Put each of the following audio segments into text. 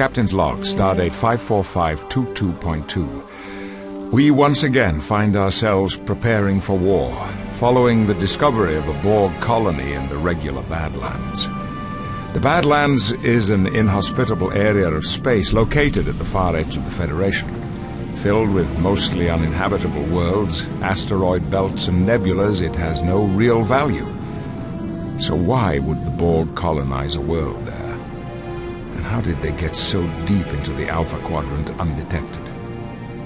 Captain's log, stardate 54522.2. We once again find ourselves preparing for war, following the discovery of a Borg colony in the regular Badlands. The Badlands is an inhospitable area of space located at the far edge of the Federation. Filled with mostly uninhabitable worlds, asteroid belts and nebulas, it has no real value. So why would the Borg colonize a world there? And how did they get so deep into the Alpha Quadrant undetected?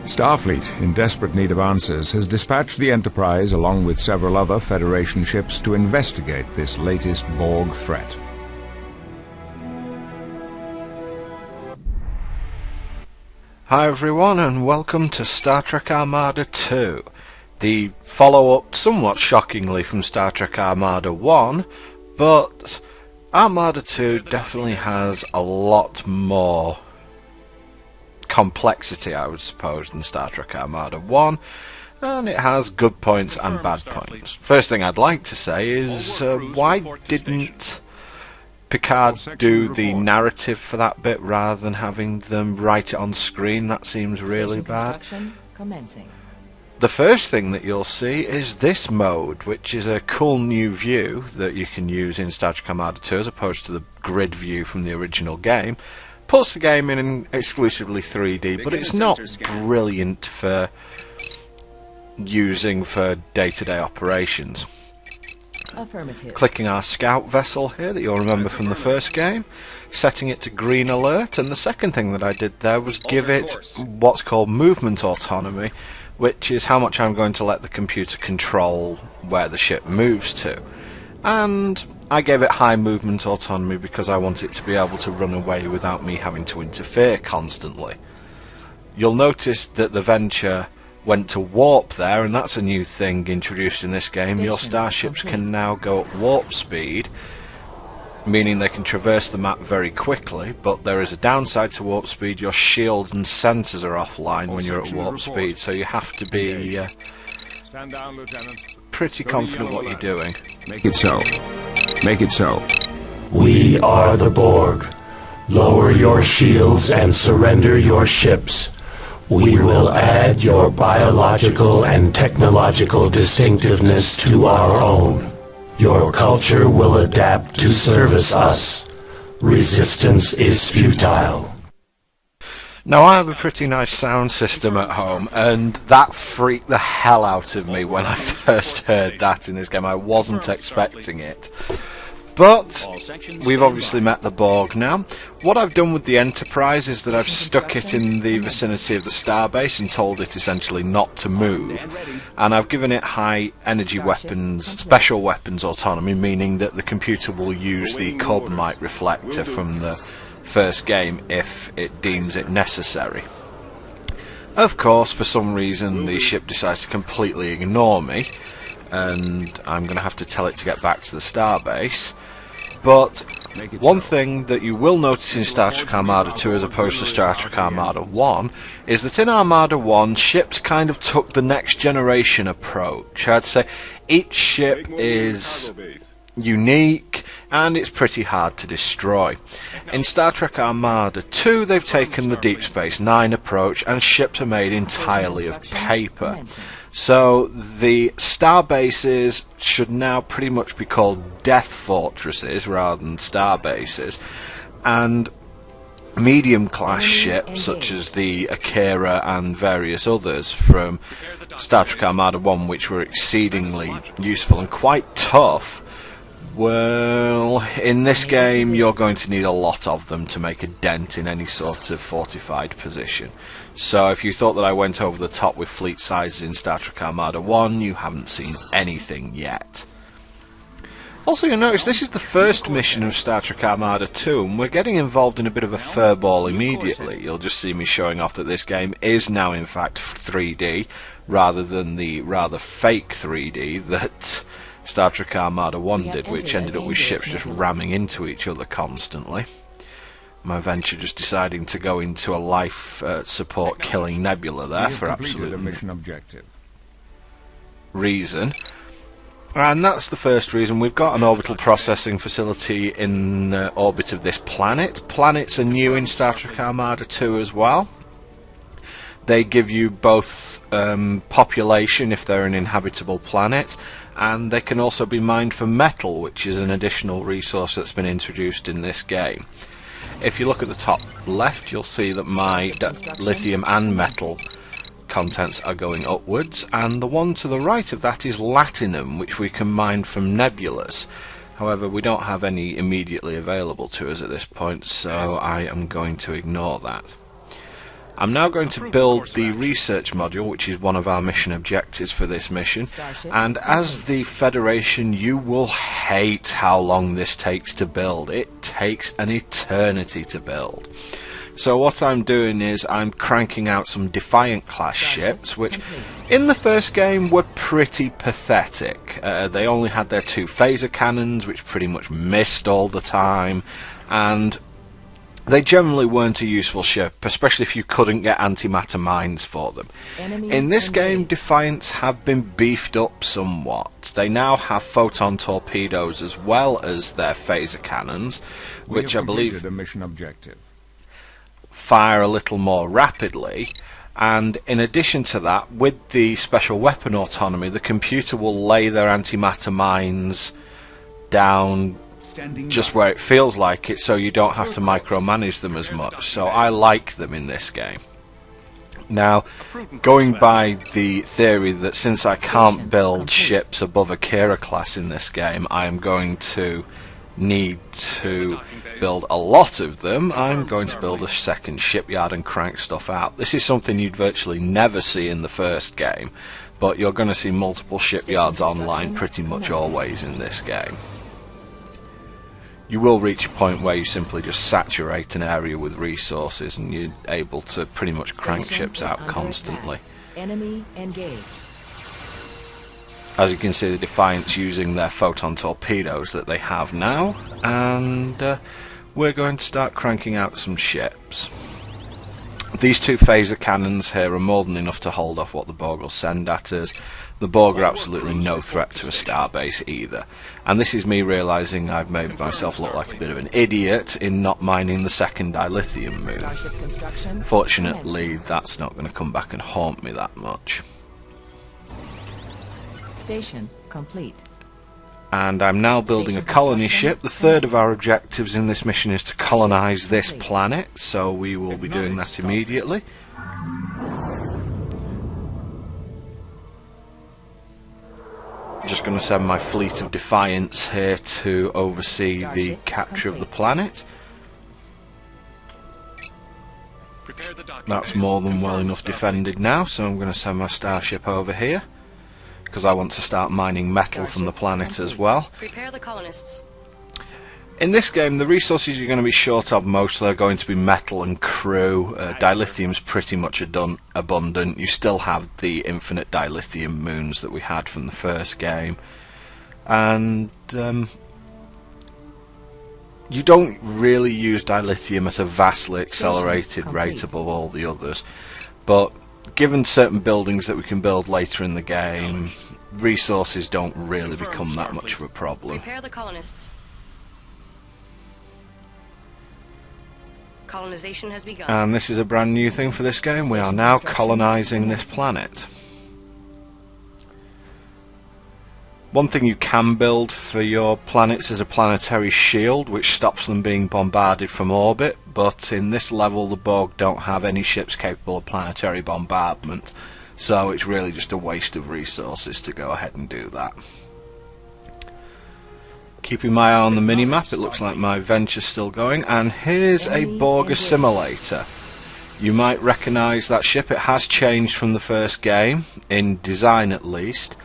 Starfleet, in desperate need of answers, has dispatched the Enterprise along with several other Federation ships to investigate this latest Borg threat. Hi everyone, and welcome to Star Trek Armada 2, the follow-up somewhat shockingly from Star Trek Armada 1, but Armada 2 definitely has a lot more complexity, I would suppose, than Star Trek Armada 1, and it has good points and bad points. First thing I'd like to say is, why didn't Picard do the narrative for that bit rather than having them write it on screen? That seems really bad. The first thing that you'll see is this mode, which is a cool new view that you can use in Star Trek Armada 2 as opposed to the grid view from the original game. Puts the game in exclusively 3D, but it's not brilliant for using for day-to-day operations. Affirmative. Clicking our scout vessel here that you'll remember from the first game, setting it to green alert, and the second thing that I did there was give it what's called movement autonomy, which is how much I'm going to let the computer control where the ship moves to. And I gave it high movement autonomy because I want it to be able to run away without me having to interfere constantly. You'll notice that the Venture went to warp there, and that's a new thing introduced in this game. Your starships can now go at warp speed, meaning they can traverse the map very quickly, but there is a downside to warp speed. Your shields and sensors are offline when you're at warp speed, so you have to be pretty confident what you're doing. Make it so. Make it so. We are the Borg. Lower your shields and surrender your ships. We will add your biological and technological distinctiveness to our own. Your culture will adapt to service us. Resistance is futile. Now, I have a pretty nice sound system at home, and that freaked the hell out of me when I first heard that in this game. I wasn't expecting it. But we've obviously met the Borg now. What I've done with the Enterprise is that I've stuck it in the vicinity of the starbase and told it essentially not to move. And I've given it high energy weapons, special weapons autonomy, meaning that the computer will use the carbonite reflector from the first game if it deems it necessary. Of course, for some reason the ship decides to completely ignore me, and I'm going to have to tell it to get back to the starbase. But one thing that you will notice in Star Trek Armada 2 as opposed to Star Trek Armada 1 is that in Armada 1 ships kind of took the next generation approach. I'd say each ship is unique and it's pretty hard to destroy. In Star Trek Armada 2 they've taken the Deep Space Nine approach, and ships are made entirely of paper. So the starbases should now pretty much be called death fortresses rather than starbases, and medium class ships such as the Akira and various others from Star Trek Armada 1, which were exceedingly useful and quite tough, well, in this game you're going to need a lot of them to make a dent in any sort of fortified position. So if you thought that I went over the top with fleet sizes in Star Trek Armada 1, you haven't seen anything yet. Also, you'll notice this is the first mission of Star Trek Armada 2, and we're getting involved in a bit of a furball immediately. You'll just see me showing off that this game is now in fact 3D, rather than the rather fake 3D that Star Trek Armada 1 did, which ended up with ships just ramming into each other constantly. My Venture just deciding to go into a life support killing nebula there for absolute mission objective. reason. And that's the first reason. We've got an orbital processing facility in the orbit of this planet. Planets are new in Star Trek Armada 2 as well. They give you both population if they're an inhabitable planet, and they can also be mined for metal, which is an additional resource that's been introduced in this game. If you look at the top left, you'll see that my lithium and metal contents are going upwards, and the one to the right of that is latinum, which we can mine from nebulas. However, we don't have any immediately available to us at this point, so I am going to ignore that. I'm now going to build the research module, which is one of our mission objectives for this mission, and as the Federation you will hate how long this takes to build. It takes an eternity to build. So what I'm doing is I'm cranking out some Defiant class ships, which in the first game were pretty pathetic. They only had their 2 phaser cannons, which pretty much missed all the time, and they generally weren't a useful ship, especially if you couldn't get antimatter mines for them. In this game, Defiants have been beefed up somewhat. They now have photon torpedoes as well as their phaser cannons, which I believe a mission objective. Fire a little more rapidly, and in addition to that, with the special weapon autonomy, the computer will lay their antimatter mines down just where it feels like it, so you don't have to micromanage them as much. So I like them in this game. Now, going by the theory that since I can't build ships above a Kira class in this game, I am going to need to build a lot of them. I'm going to build a second shipyard and crank stuff out. This is something you'd virtually never see in the first game, but you're going to see multiple shipyards online pretty much always in this game. You will reach a point where you simply just saturate an area with resources and you're able to pretty much crank ships out constantly. Enemy engaged. As you can see, the Defiant's using their photon torpedoes that they have now, and we're going to start cranking out some ships. These 2 phaser cannons here are more than enough to hold off what the Borg will send at us. The Borg are absolutely no threat to a starbase either, and this is me realising I've made myself look like a bit of an idiot in not mining the second dilithium moon. Fortunately, that's not going to come back and haunt me that much. Station complete. And I'm now building a colony ship. The third of our objectives in this mission is to colonize this planet, so we will be doing that immediately. Just going to send my fleet of Defiants here to oversee the capture of the planet. That's more than well enough defended now, so I'm going to send my starship over here, because I want to start mining metal from the planet as well. Prepare the colonists. In this game, the resources you're going to be short of mostly are going to be metal and crew. Dilithium's pretty much abundant. You still have the infinite dilithium moons that we had from the first game. And you don't really use dilithium at a vastly accelerated rate above all the others. But given certain buildings that we can build later in the game, resources don't really become that much of a problem. Prepare the colonists. Colonization has begun. And this is a brand new thing for this game. We are now colonizing this planet. One thing you can build for your planets is a planetary shield, which stops them being bombarded from orbit, but in this level the Borg don't have any ships capable of planetary bombardment, so it's really just a waste of resources to go ahead and do that. Keeping my eye on the minimap, it looks like my venture's still going, and here's a Borg assimilator. You might recognise that ship. It has changed from the first game, in design at least.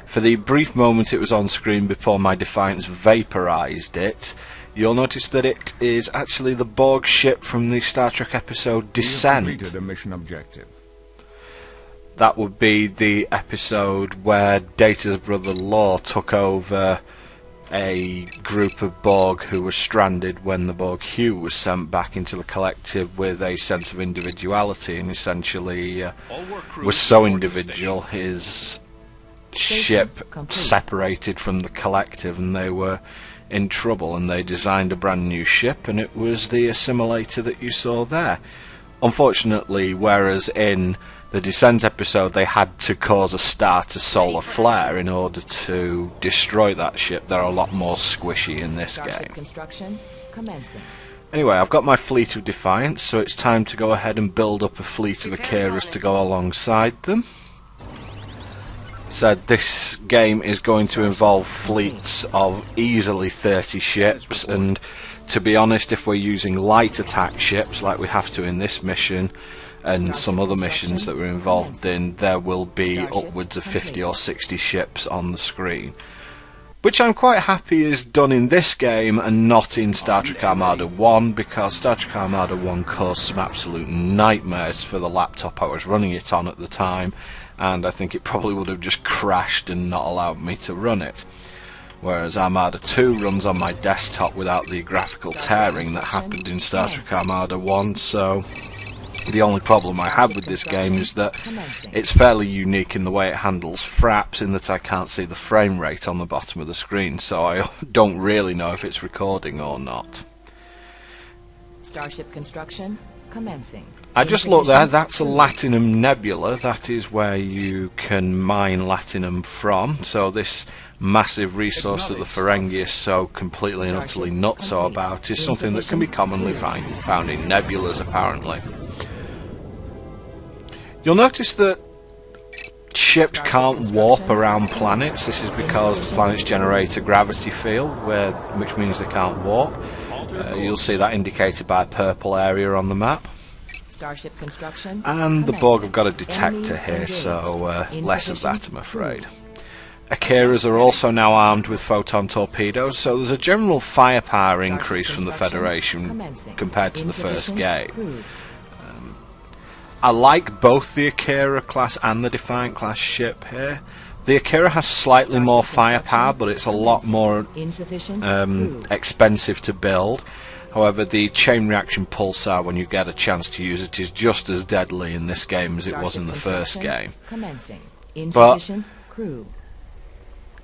For the brief moment it was on screen before my Defiants vaporised it, you'll notice that it is actually the Borg ship from the Star Trek episode Descent. Completed a mission objective. That would be the episode where Data's brother Law took over a group of Borg who were stranded when the Borg Hugh was sent back into the collective with a sense of individuality, and essentially was so individual his ship complete. separated from the collective, and they were in trouble, and they designed a brand new ship, and it was the assimilator that you saw there. Unfortunately, whereas in the Descent episode they had to cause a star to solar flare in order to destroy that ship, they're a lot more squishy in this Starship game. construction commencing. Anyway, I've got my fleet of Defiance, so it's time to go ahead and build up a fleet of Akiras to go alongside them. So this game is going to involve fleets of easily 30 ships, and to be honest, if we're using light attack ships like we have to in this mission and some other missions that we're involved in, there will be upwards of 50 or 60 ships on the screen, which I'm quite happy is done in this game and not in Star Trek Armada 1, because Star Trek Armada 1 caused some absolute nightmares for the laptop I was running it on at the time, and I think it probably would have just crashed and not allowed me to run it. Whereas Armada 2 runs on my desktop without the graphical tearing that happened in Star Trek Armada 1, so the only problem I have with this game is that it's fairly unique in the way it handles fraps, in that I can't see the frame rate on the bottom of the screen, so I don't really know if it's recording or not. Starship construction commencing. I just looked there, that's a Latinum nebula, that is where you can mine Latinum from, so this massive resource that the Ferengi is so completely and utterly nutso about is something that can be commonly found in nebulas, apparently. You'll notice that ships can't warp around planets. This is because the planets generate a gravity field, which means they can't warp. You'll see that indicated by a purple area on the map. Starship construction And the Borg have got a detector here, so less of that, I'm afraid. Akiras are also now armed with photon torpedoes, so there's a general firepower increase from the Federation compared to the first game. I like both the Akira class and the Defiant class ship here. The Akira has slightly more firepower, but it's a lot more expensive to build. However, the chain reaction pulsar, when you get a chance to use it, is just as deadly in this game as it was in the first game. But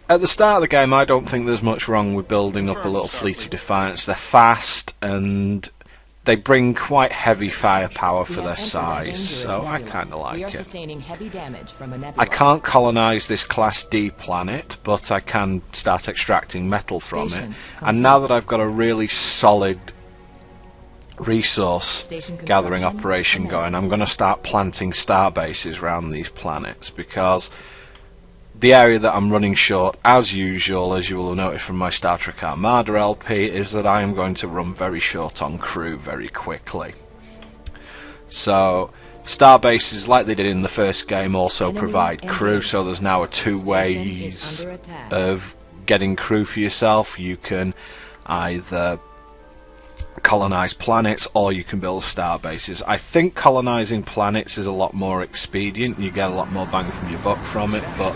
at the start of the game, I don't think there's much wrong with building up a little fleet of Defiance. They're fast and they bring quite heavy firepower for their size, so I kind of like it. I can't colonize this Class D planet, but I can start extracting metal from it. And now that I've got a really solid resource gathering operation going, I'm going to start planting star bases around these planets, because the area that I'm running short, as usual, as you will have noticed from my Star Trek Armada LP, is that I am going to run very short on crew very quickly. So, star bases, like they did in the first game, also provide crew, so there's now two ways of getting crew for yourself. You can either colonize planets, or you can build star bases. I think colonizing planets is a lot more expedient, you get a lot more bang from your buck from it, but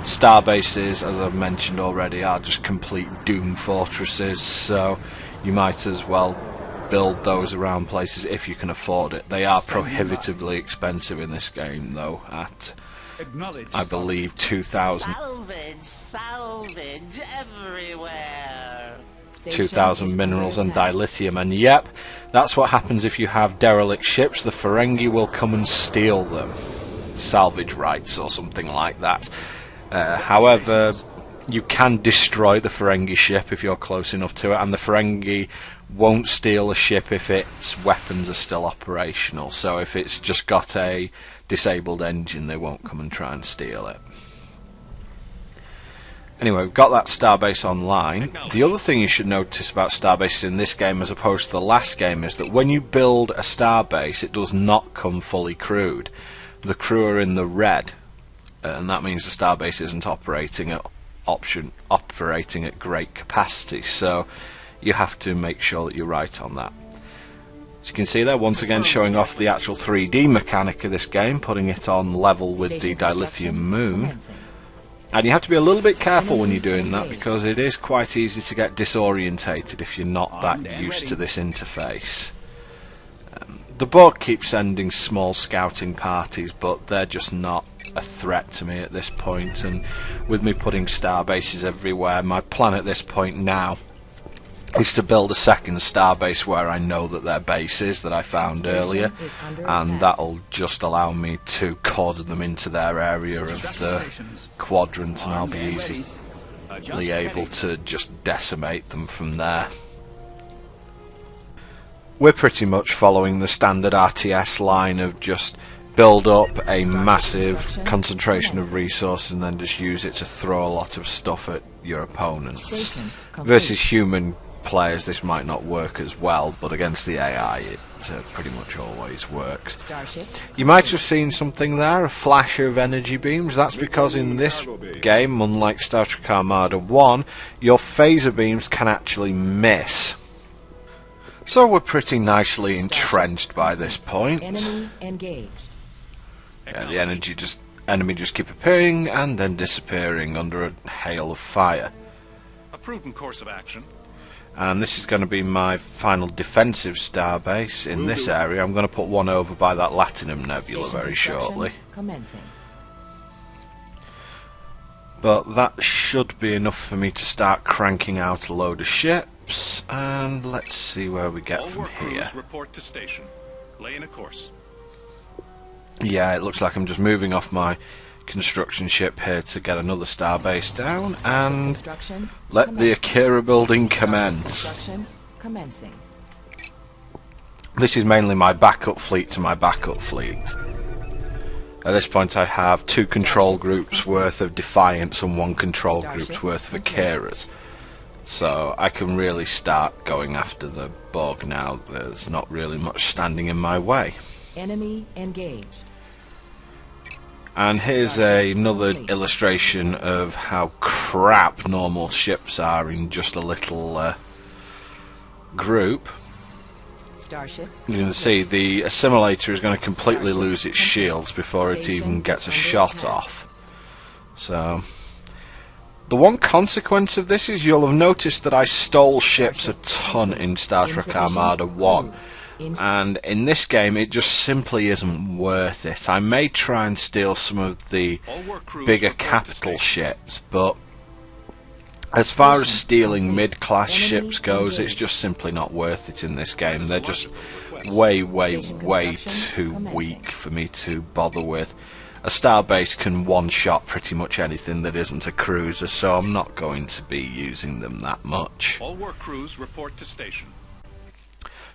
star bases, as I've mentioned already, are just complete doom fortresses, so you might as well build those around places if you can afford it. They are prohibitively expensive in this game, though, at I believe 2,000 everywhere. 2,000 minerals and dilithium, and yep, that's what happens if you have derelict ships. The Ferengi will come and steal them, salvage rights or something like that. However, you can destroy the Ferengi ship if you're close enough to it, and the Ferengi won't steal a ship if its weapons are still operational, so if it's just got a disabled engine, they won't come and try and steal it. Anyway, we've got that starbase online. The other thing you should notice about starbases in this game as opposed to the last game is that when you build a starbase, it does not come fully crewed. The crew are in the red, and that means the starbase isn't operating at great capacity, so you have to make sure that you're right on that. As you can see there, once again showing off the actual 3D mechanic of this game, putting it on level with the dilithium moon. And you have to be a little bit careful when you're doing that, because it is quite easy to get disorientated if you're not that used to this interface. The Borg keep sending small scouting parties, but they're just not a threat to me at this point, and with me putting star bases everywhere, my plan at this point now is to build a second starbase where I know that their base is, that I found earlier, and that'll just allow me to cordon them into their area of the quadrant, and I'll be easily able to just decimate them from there. We're pretty much following the standard RTS line of just build up a massive concentration of resources and then just use it to throw a lot of stuff at your opponents. Versus human players this might not work as well, but against the AI it pretty much always works. You might have seen something there, a flash of energy beams. That's because in this game, unlike Star Trek Armada 1, your phaser beams can actually miss. So we're pretty nicely entrenched by this point. Enemy engaged. Yeah, the enemy just keep appearing and then disappearing under a hail of fire. A prudent course of action. And this is going to be my final defensive starbase in this area. I'm going to put one over by that Latinum Nebula very shortly. Commencing. But that should be enough for me to start cranking out a load of ships. And let's see where we get from here. Report to station. Lay in a course. Yeah, it looks like I'm just moving off my construction ship here to get another starbase down, and let the Akira building commence. Commencing. This is mainly my backup fleet to my backup fleet. At this point I have 2 control groups worth of Defiance and 1 control group's worth of Akiras. So I can really start going after the Borg now. There's not really much standing in my way. Enemy engaged. And here's another illustration of how crap normal ships are in just a little group. Starship. You can see the assimilator is going to completely lose its shields before it even gets a shot off. So the one consequence of this is you'll have noticed that I stole ships a ton in Star Trek Armada 1. And in this game it just simply isn't worth it. I may try and steal some of the bigger capital ships, but as far as stealing mid-class ships goes, it's just simply not worth it in this game. They're just way too weak for me to bother with. A starbase can one-shot pretty much anything that isn't a cruiser, so I'm not going to be using them that much. All work crews report to station.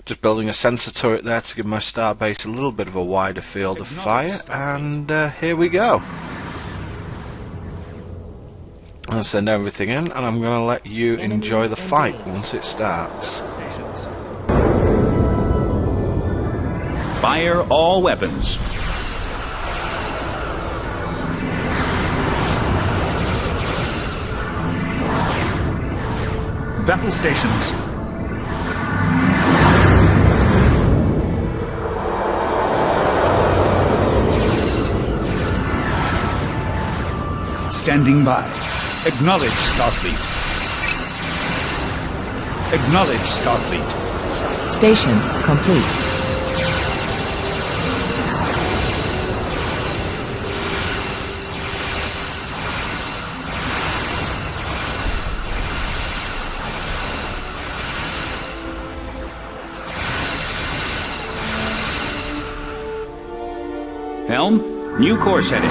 Just building a sensor turret there to give my starbase a little bit of a wider field of fire, and here we go. I'll send everything in, and I'm going to let you enjoy the fight once it starts. Fire all weapons. Battle stations. Standing by. Acknowledge Starfleet. Acknowledge Starfleet. Station complete. Helm, new course heading.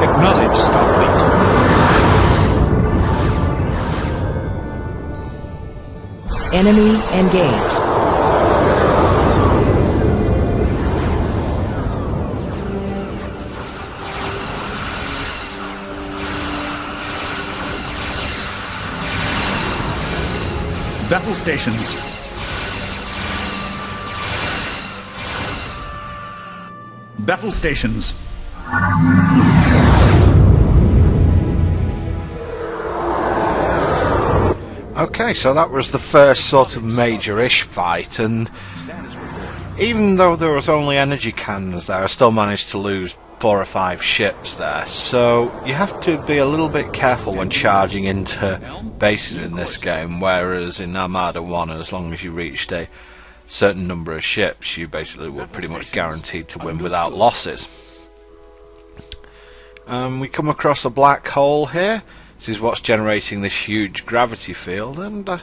Acknowledge Starfleet. Enemy engaged. Battle stations. Battle stations. Okay, so that was the first sort of major-ish fight, and even though there was only energy cannons there, I still managed to lose 4 or 5 ships there, so you have to be a little bit careful when charging into bases in this game, whereas in Armada 1, as long as you reached a certain number of ships, you basically were pretty much guaranteed to win without losses. We come across a black hole here. This is what's generating this huge gravity field, and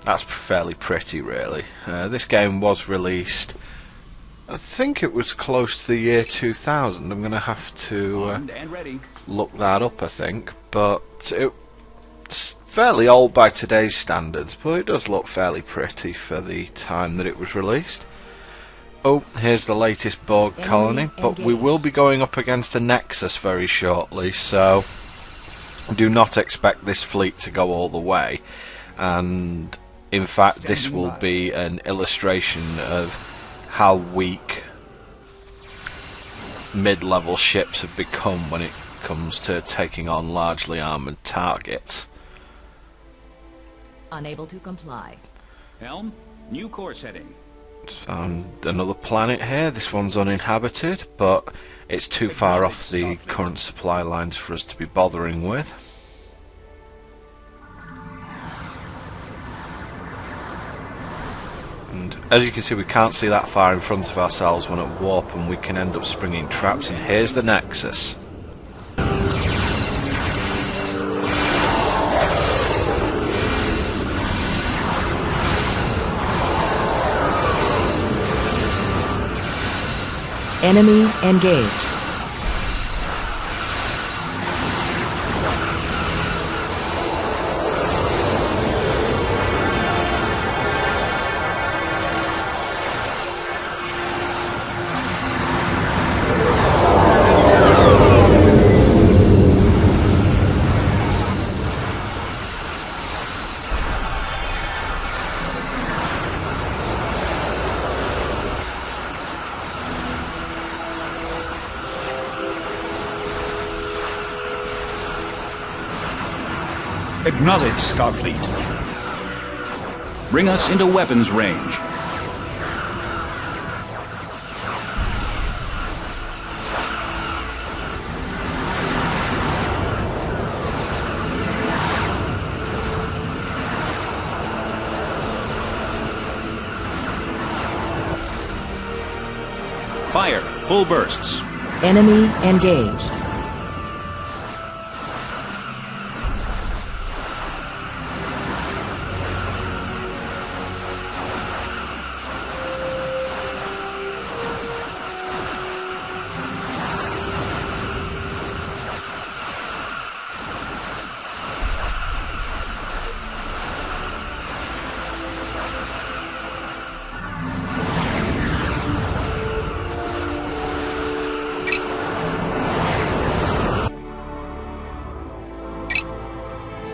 that's fairly pretty, really. This game was released, I think it was close to the year 2000. I'm going to have to look that up, I think. But it's fairly old by today's standards, but it does look fairly pretty for the time that it was released. Oh, here's the latest Borg colony, but we will be going up against a Nexus very shortly, so do not expect this fleet to go all the way. And in fact, this will be an illustration of how weak mid-level ships have become when it comes to taking on largely armoured targets. Unable to comply. Helm, new course heading. Found another planet here. This one's uninhabited, but it's too far off the current supply lines for us to be bothering with. And as you can see, we can't see that far in front of ourselves when at warp, and we can end up springing traps. And here's the Nexus. Enemy engaged. Acknowledge, Starfleet. Bring us into weapons range. Fire, full bursts. Enemy engaged.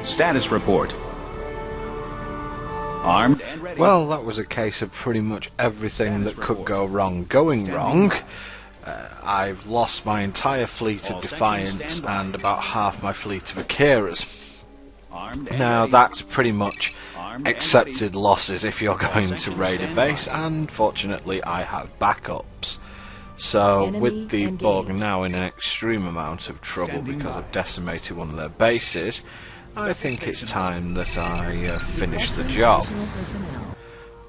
Status report. Armed and ready. Well, that was a case of pretty much everything that could go wrong going wrong. I've lost my entire fleet of Defiants and about half my fleet of Akiras. Now that's pretty much accepted losses if you're going to raid a base, and fortunately I have backups. So with the Borg now in an extreme amount of trouble because I've decimated one of their bases, I think it's time that I finish the job.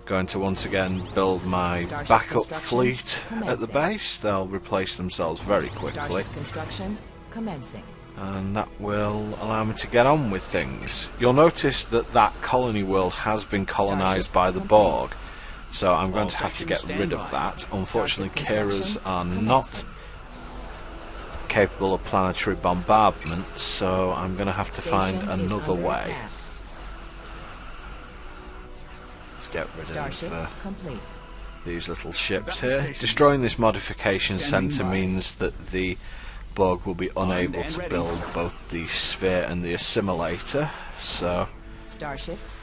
Going to once again build my backup fleet at the base. They'll replace themselves very quickly, and that will allow me to get on with things. You'll notice that that colony world has been colonized by the Borg, so I'm going to have to get rid of that. Unfortunately, Kiras are not capable of planetary bombardment, so I'm going to have to find another way. Let's get rid of these little ships here. Destroying this modification center means that the Borg will be unable to build both the sphere and the assimilator, so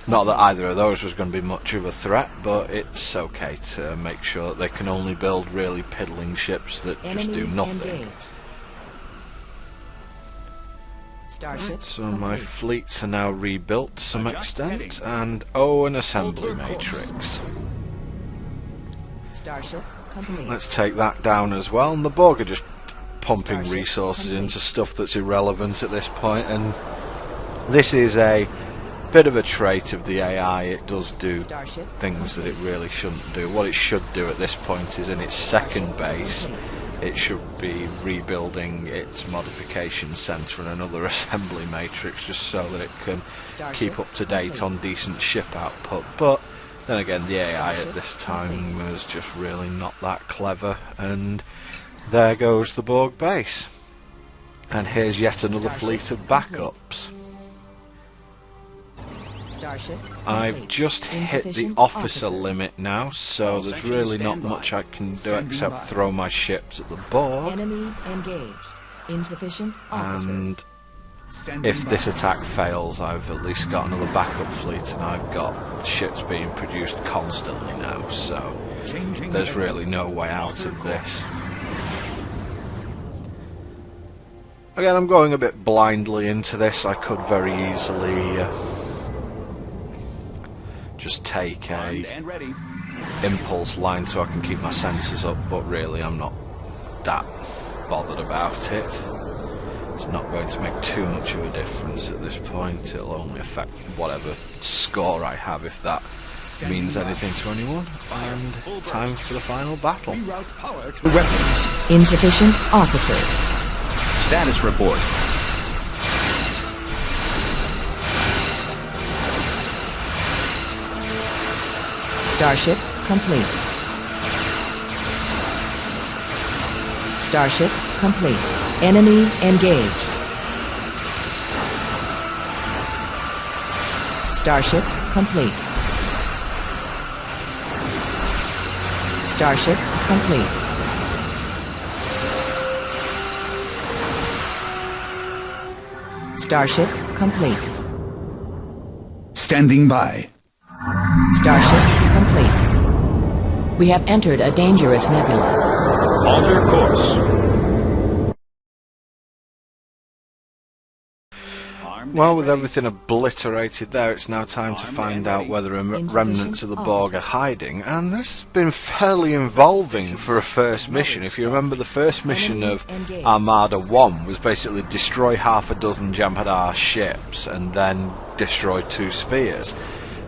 not that either of those was going to be much of a threat, but it's okay to make sure that they can only build really piddling ships that just do nothing. So my fleets are now rebuilt to some extent, and oh, an assembly matrix. Starship complete. Let's take that down as well. And the Borg are just pumping Starship resources complete. into stuff that's irrelevant at this point, and this is a bit of a trait of the AI. It does do Starship things that it complete. really shouldn't do. What it should do at this point is in its second base, it should be rebuilding its modification centre and another assembly matrix just so that it can Starship keep up to date complete. on decent ship output. But then again, the AI Starship at this time complete. was just really not that clever, and there goes the Borg base. And here's yet another Starship fleet of complete. backups. Starship I've complete. just hit the Insufficient officer officers. limit now, so All there's sections really not stand by. much I can do Standing except by. throw my ships at the Borg. Enemy engaged. Insufficient officers. And Standing if this by. attack fails, I've at least got another backup fleet, and I've got ships being produced constantly now, so Changing there's heading. really no way out Alter of course. this. Again, I'm going a bit blindly into this. I could very easily just take Armed a and ready. impulse line so I can keep my sensors up, but really I'm not that bothered about it. It's not going to make too much of a difference at this point. It'll only affect whatever score I have, if that means anything to anyone. And time for the final battle. Reroute power to weapons. Insufficient officers. Status report. Starship complete. Starship complete. Enemy engaged. Starship complete. Starship complete. Starship complete. Standing by. Starship complete. We have entered a dangerous nebula. Alter course. Well, with everything obliterated there, it's now time to find out whether remnants of the Borg are hiding, and this has been fairly involving for a first mission. If you remember, the first mission of Armada 1 was basically destroy half a dozen Jem'Hadar ships and then destroy 2 spheres,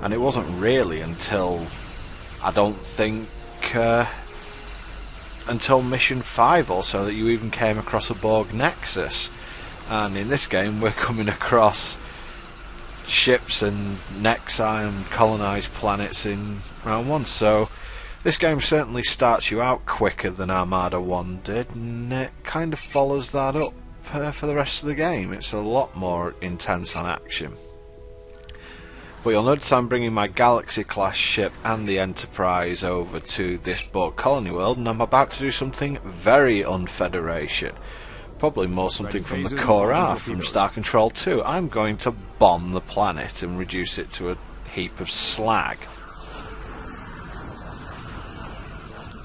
and it wasn't really until, I don't think, until mission 5 or so that you even came across a Borg Nexus. And in this game we're coming across ships and Nexi and colonised planets in round 1, so this game certainly starts you out quicker than Armada 1 did, and it kind of follows that up for the rest of the game. It's a lot more intense on action. But you'll notice I'm bringing my Galaxy class ship and the Enterprise over to this Borg colony world, and I'm about to do something very un-Federation. Probably more something from the Core R from Star Control 2. I'm going to bomb the planet and reduce it to a heap of slag.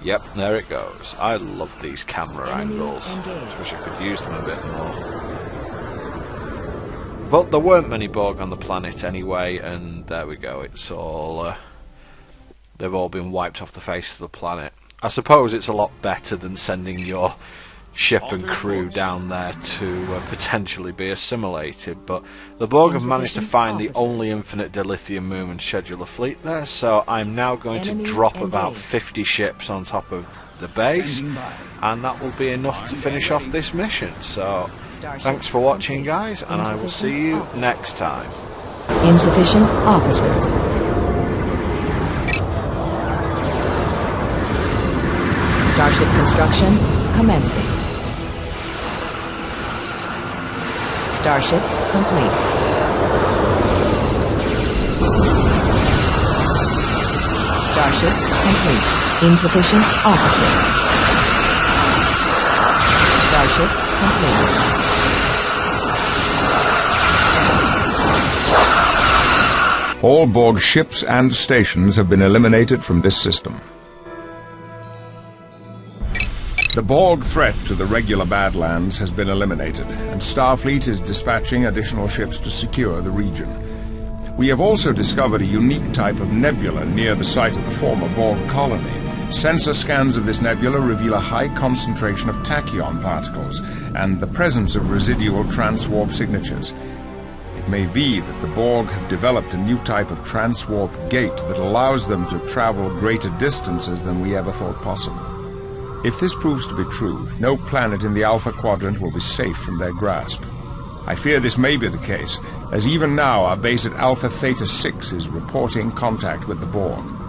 Yep, there it goes. I love these camera Enemy angles. engaged. Wish I could use them a bit more. But there weren't many Borg on the planet anyway, and there we go. It's all... they've all been wiped off the face of the planet. I suppose it's a lot better than sending your ship and crew down there to potentially be assimilated, but the Borg have managed to find the only infinite dilithium movement scheduler fleet there, so I'm now going Enemy to drop about engaged. 50 ships on top of the base, Standing by. and that will be enough to finish off this mission. So Starship thanks for watching, complete. guys, and I will see Insufficient you officers. next time. Insufficient officers. Starship construction commencing. Starship complete. Starship complete. Insufficient officers. Starship complete. All Borg ships and stations have been eliminated from this system. The Borg threat to the regular Badlands has been eliminated, and Starfleet is dispatching additional ships to secure the region. We have also discovered a unique type of nebula near the site of the former Borg colony. Sensor scans of this nebula reveal a high concentration of tachyon particles and the presence of residual transwarp signatures. It may be that the Borg have developed a new type of transwarp gate that allows them to travel greater distances than we ever thought possible. If this proves to be true, no planet in the Alpha Quadrant will be safe from their grasp. I fear this may be the case, as even now our base at Alpha Theta 6 is reporting contact with the Borg.